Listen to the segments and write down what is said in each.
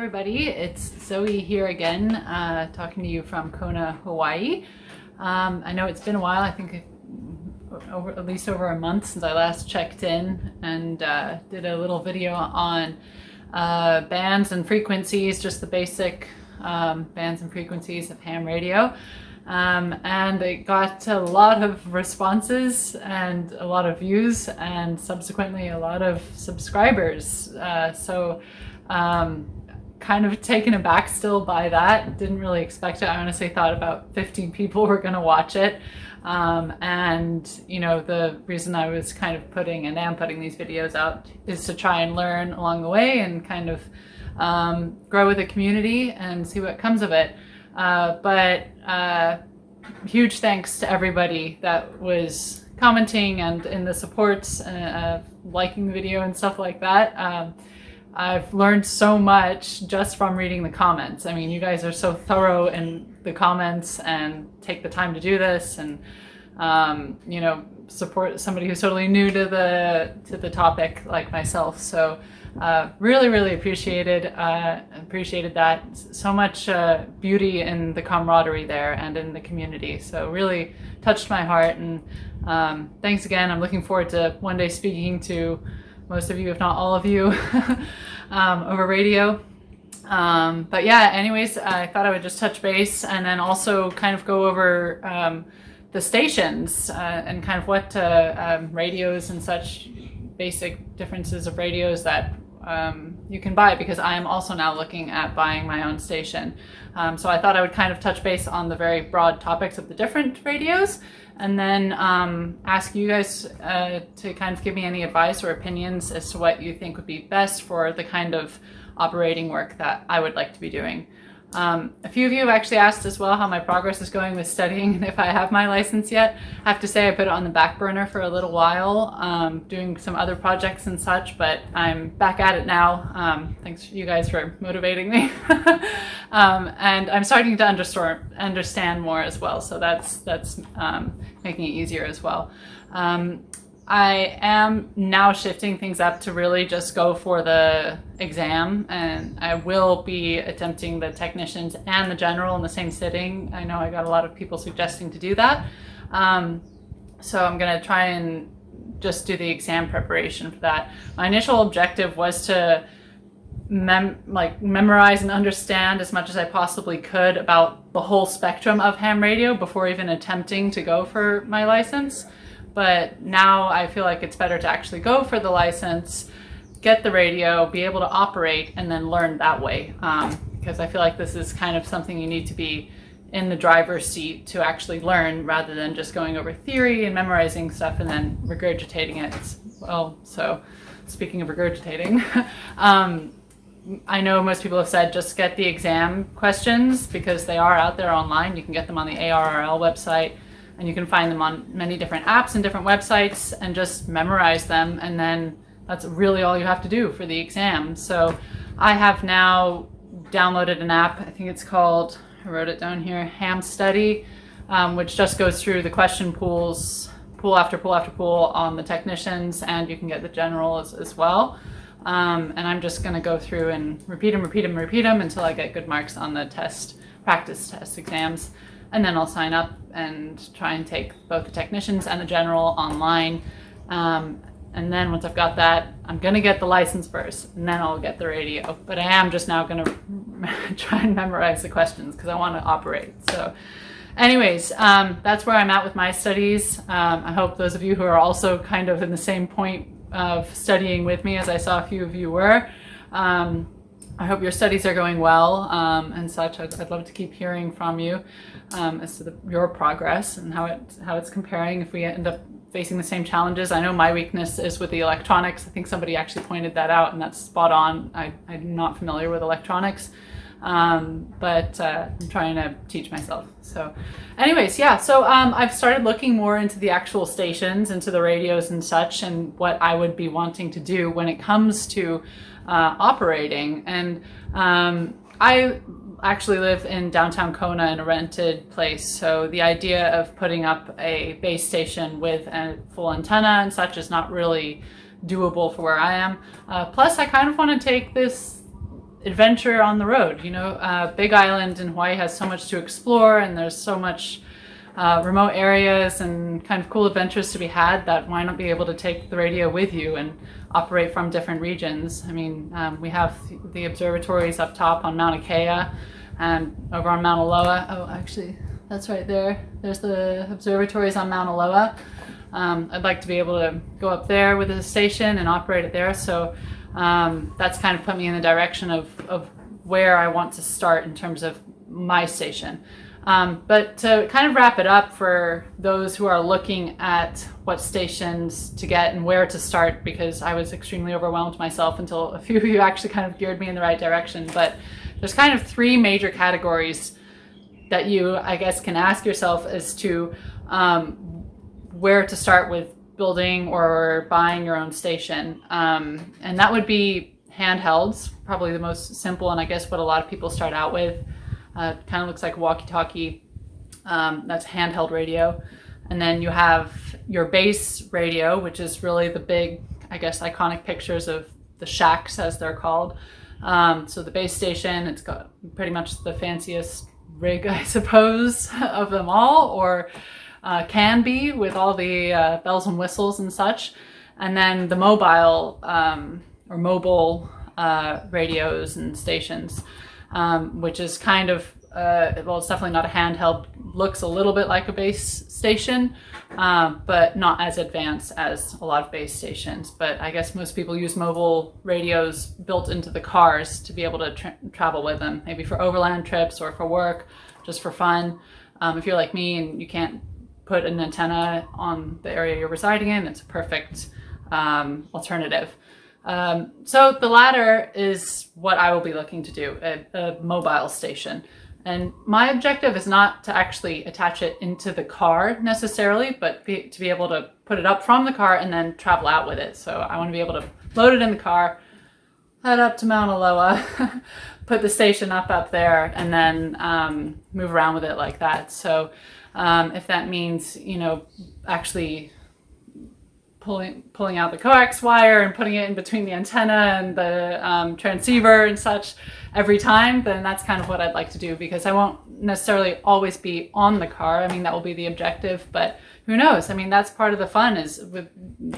everybody, it's Zoe here again, talking to you from Kona, Hawaii. I know it's been a while, I think at least over a month since I last checked in and did a little video on bands and frequencies, just the basic bands and frequencies of ham radio. And it got a lot of responses and a lot of views and subsequently a lot of subscribers. Kind of taken aback still by that. Didn't really expect it. I honestly thought about 15 people were going to watch it. And you know, the reason I was kind of putting and am putting these videos out is to try and learn along the way and kind of grow with the community and see what comes of it. Huge thanks to everybody that was commenting and in the supports, liking the video and stuff like that. I've learned so much just from reading the comments. I mean, you guys are so thorough in the comments and take the time to do this and, you know, support somebody who's totally new to the topic like myself. So really appreciated that. So much beauty in the camaraderie there and in the community. So really touched my heart, and thanks again. I'm looking forward to one day speaking to most of you, if not all of you, over radio. But yeah, anyways, I thought I would just touch base and then also kind of go over the stations and kind of what radios and such basic differences of radios that you can buy, because I am also now looking at buying my own station. So I thought I would kind of touch base on the very broad topics of the different radios, and then ask you guys to kind of give me any advice or opinions as to what you think would be best for the kind of operating work that I would like to be doing. A few of you have actually asked as well how my progress is going with studying and if I have my license yet. I have to say I put it on the back burner for a little while, doing some other projects and such, but I'm back at it now. Thanks you guys for motivating me. And I'm starting to understand more as well, so that's making it easier as well. I am now shifting things up to really just go for the exam, and I will be attempting the technicians and the general in the same sitting. I know I got a lot of people suggesting to do that. So I'm going to try and just do the exam preparation for that. My initial objective was to memorize and understand as much as I possibly could about the whole spectrum of ham radio before even attempting to go for my license. But now I feel like it's better to actually go for the license, get the radio, be able to operate, and then learn that way. Because I feel like this is kind of something you need to be in the driver's seat to actually learn, rather than just going over theory and memorizing stuff and then regurgitating it. Well, so speaking of regurgitating, I know most people have said just get the exam questions because they are out there online. You can get them on the ARRL website, and you can find them on many different apps and different websites, and just memorize them, and then that's really all you have to do for the exam. So I have now downloaded an app, I think it's called, I wrote it down here, Ham Study, which just goes through the question pools, pool after pool after pool on the technicians, and you can get the generals as well. And I'm just going to go through and repeat them until I get good marks on the practice test exams. And then I'll sign up and try and take both the technicians and the general online. And then once I've got that, I'm going to get the license first, and then I'll get the radio. But I am just now going to try and memorize the questions because I want to operate. So anyways, that's where I'm at with my studies. I hope those of you who are also kind of in the same point of studying with me, as I saw a few of you were, I hope your studies are going well and such. I'd love to keep hearing from you as to your progress and how it's comparing if we end up facing the same challenges. I know my weakness is with the electronics. I think somebody actually pointed that out, and that's spot on. I'm not familiar with electronics, but I'm trying to teach myself. So anyways, yeah, so I've started looking more into the actual stations, into the radios and such, and what I would be wanting to do when it comes to operating. And I actually live in downtown Kona in a rented place, so the idea of putting up a base station with a full antenna and such is not really doable for where I am. Plus I kind of want to take this adventure on the road. Big Island in Hawaii has so much to explore, and there's so much remote areas and kind of cool adventures to be had, that why not be able to take the radio with you and operate from different regions. I mean, we have the observatories up top on Mauna Kea and over on Mauna Loa. Oh, actually, that's right there. There's the observatories on Mauna Loa. I'd like to be able to go up there with the station and operate it there. So that's kind of put me in the direction of where I want to start in terms of my station. But to kind of wrap it up for those who are looking at what stations to get and where to start, because I was extremely overwhelmed myself until a few of you actually kind of geared me in the right direction. But there's kind of three major categories that you, I guess, can ask yourself as to where to start with building or buying your own station. And that would be handhelds, probably the most simple, and I guess what a lot of people start out with. Kind of looks like a walkie-talkie. That's handheld radio. And then you have your base radio, which is really the big, I guess, iconic pictures of the shacks, as they're called. So the base station, it's got pretty much the fanciest rig, I suppose, of them all, or can be, with all the bells and whistles and such. And then the mobile or mobile radios and stations, which is kind of, well, it's definitely not a handheld, looks a little bit like a base station, but not as advanced as a lot of base stations. But I guess most people use mobile radios built into the cars to be able to travel with them, maybe for overland trips or for work, just for fun. If you're like me and you can't put an antenna on the area you're residing in, it's a perfect alternative. So the latter is what I will be looking to do, a mobile station. And my objective is not to actually attach it into the car necessarily, but to be able to put it up from the car and then travel out with it. So I want to be able to load it in the car, head up to Mauna Loa, put the station up there, and then move around with it like that. So if that means, actually pulling out the coax wire and putting it in between the antenna and the transceiver and such every time, then that's kind of what I'd like to do, because I won't necessarily always be on the car. I mean, that will be the objective, but who knows? I mean, that's part of the fun is with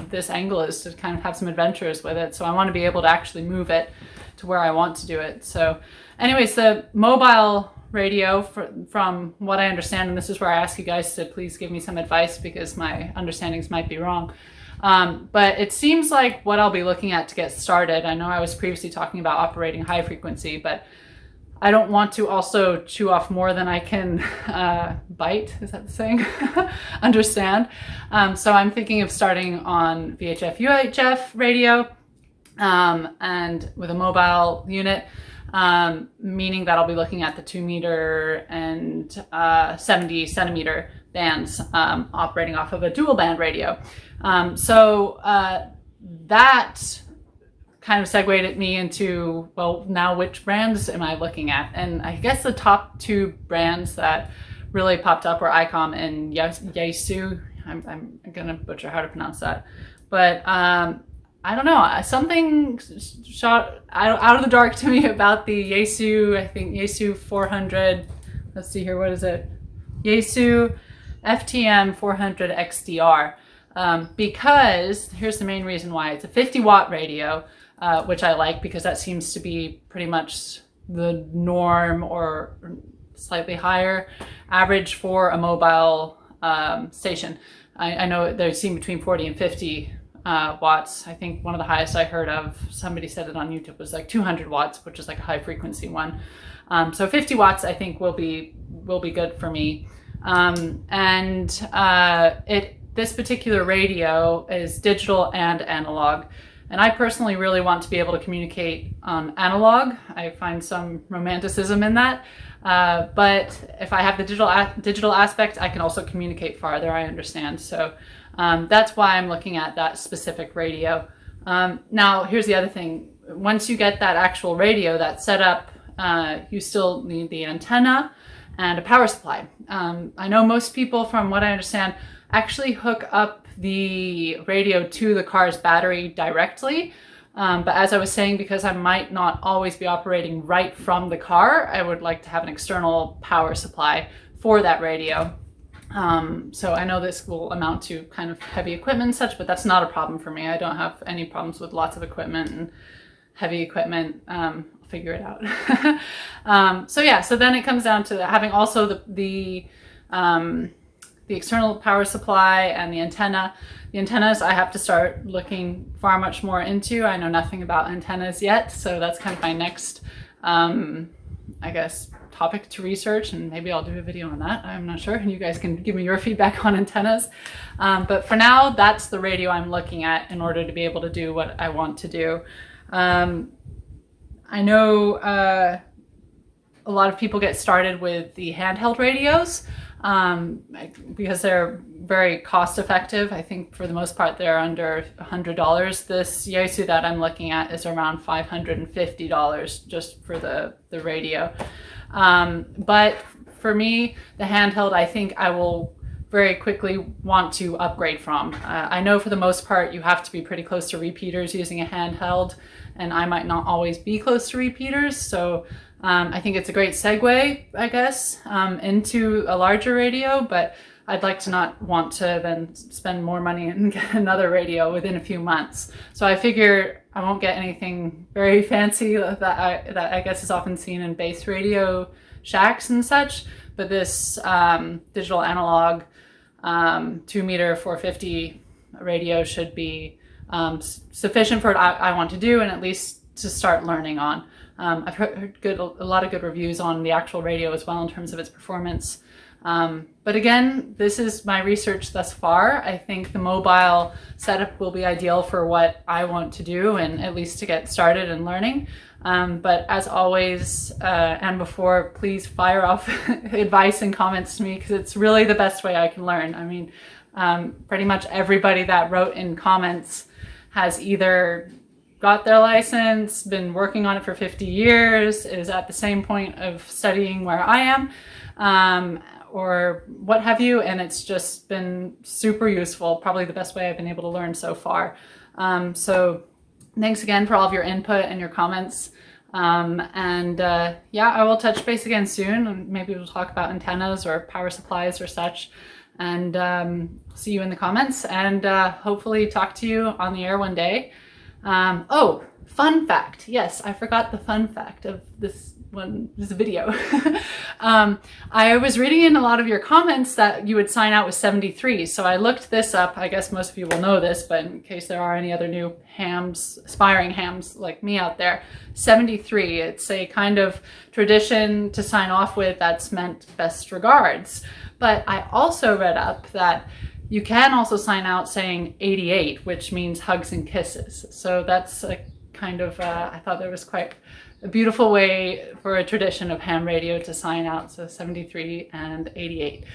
this angle, is to kind of have some adventures with it. So I want to be able to actually move it to where I want to do it. So anyways, the mobile radio, from what I understand, and this is where I ask you guys to please give me some advice because my understandings might be wrong. But it seems like what I'll be looking at to get started, I know I was previously talking about operating high frequency, but I don't want to also chew off more than I can bite, is that the saying? Understand. So I'm thinking of starting on VHF, UHF radio, and with a mobile unit, meaning that I'll be looking at the 2 meter and 70 centimeter bands, operating off of a dual band radio. So that kind of segued me into, well, now which brands am I looking at? And I guess the top two brands that really popped up were ICOM and Yaesu. I'm gonna butcher how to pronounce that, but I don't know, something shot out of the dark to me about the Yaesu, I think Yaesu 400, let's see here, what is it? Yaesu FTM 400 XDR. Because here's the main reason why. It's a 50 watt radio, which I like because that seems to be pretty much the norm or slightly higher average for a mobile station. I know they seem between 40 and 50 watts. I think one of the highest I heard of, somebody said it on YouTube, was like 200 watts, which is like a high frequency one. So 50 watts I think will be good for me. This particular radio is digital and analog, and I personally really want to be able to communicate on analog. I find some romanticism in that, but if I have the digital aspect, I can also communicate farther, I understand. So that's why I'm looking at that specific radio. Now, here's the other thing. Once you get that actual radio that's set up, you still need the antenna and a power supply. I know most people, from what I understand, actually hook up the radio to the car's battery directly. But as I was saying, because I might not always be operating right from the car, I would like to have an external power supply for that radio. So I know this will amount to kind of heavy equipment and such, but that's not a problem for me. I don't have any problems with lots of equipment and heavy equipment. I'll figure it out. So yeah, so then it comes down to having also the external power supply and the antenna. The antennas I have to start looking far much more into. I know nothing about antennas yet, so that's kind of my next, I guess, topic to research, and maybe I'll do a video on that. I'm not sure, and you guys can give me your feedback on antennas. But for now, that's the radio I'm looking at in order to be able to do what I want to do. I know a lot of people get started with the handheld radios because they're very cost effective. I think for the most part they're under $100. This Yaesu that I'm looking at is around $550 just for the radio. But for me, the handheld, I think I will very quickly want to upgrade from. I know for the most part you have to be pretty close to repeaters using a handheld, and I might not always be close to repeaters, so I think it's a great segue, I guess, into a larger radio, but I'd like to not want to then spend more money and get another radio within a few months. So I figure I won't get anything very fancy that I guess is often seen in base radio shacks and such, but this digital analog 2-meter 450 radio should be sufficient for what I want to do, and at least to start learning on. I've heard a lot of good reviews on the actual radio as well in terms of its performance. But again, this is my research thus far. I think the mobile setup will be ideal for what I want to do, and at least to get started and learning. But as always, and before, please fire off advice and comments to me, because it's really the best way I can learn. I mean, pretty much everybody that wrote in comments has either got their license, been working on it for 50 years, is at the same point of studying where I am, or what have you, and it's just been super useful, probably the best way I've been able to learn so far. So thanks again for all of your input and your comments. Yeah, I will touch base again soon, and maybe we'll talk about antennas or power supplies or such, and see you in the comments, and hopefully talk to you on the air one day. Oh, fun fact. Yes, I forgot the fun fact of this video. I was reading in a lot of your comments that you would sign out with 73. So I looked this up. I guess most of you will know this, but in case there are any other new hams, aspiring hams like me out there, 73, it's a kind of tradition to sign off with that's meant best regards. But I also read up that you can also sign out saying 88, which means hugs and kisses. So that's a kind of, I thought there was quite a beautiful way for a tradition of ham radio to sign out, so 73 and 88.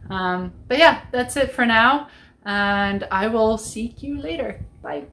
But yeah, that's it for now, and I will see you later. Bye.